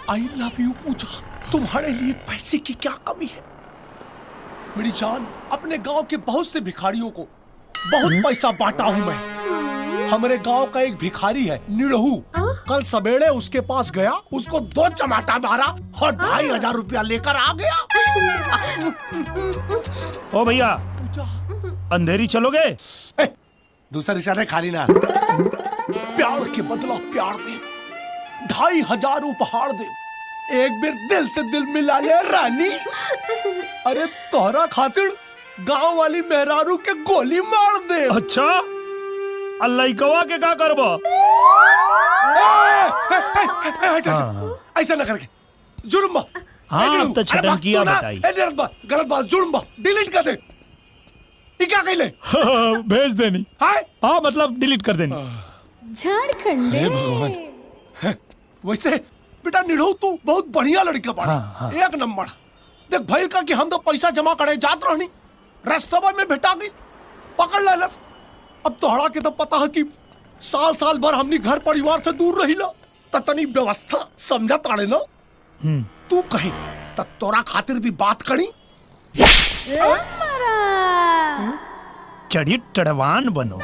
I love you पूजा। तुम्हारे लिए पैसे की क्या कमी है मेरी जान। अपने गांव के बहुत से भिखारियों को बहुत पैसा बांटा हूं मैं। हमारे गांव का एक भिखारी है निरहू, कल सवेरे उसके पास गया, उसको 2 चमाटा मारा और 2500 रुपया लेकर आ गया। ओ भैया, अंधेरी चलोगे? दूसरा रिक्शा खाली ना। प्यार के बदला प्यार दे, 2500 उपहार दे, एक बार दिल से दिल मिला ले रानी। अरे तोहरा खातिर गांव वाली मेहरारू के गोली मार दे। अच्छा, अल्लाह कवा के का करबो? ऐसा न करके जुर्म बा। हाँ, अब तो छटन किया बताई। गलत बात, जुर्म बा, डिलीट कर दे। क्या कहले? भेज देनी। हाँ, मतलब डिलीट कर देनी। झारखंड। वैसे बेटा निरहू तू बहुत बढ़िया लड़का बाड़ा। एक नंबर। देख भाई का कि हम तो पैसा जमा करे जात रहनी, रास्ता में भेटा गई, पकड़ लेलस। अब तोहरा के तो पता है कि साल साल भर हमनी घर परिवार से दूर रही ला, तनी व्यवस्था समझा ताड़े ना। तू कहे त तोरा खातिर भी बात करी। चढ़ी टड़वान बनो।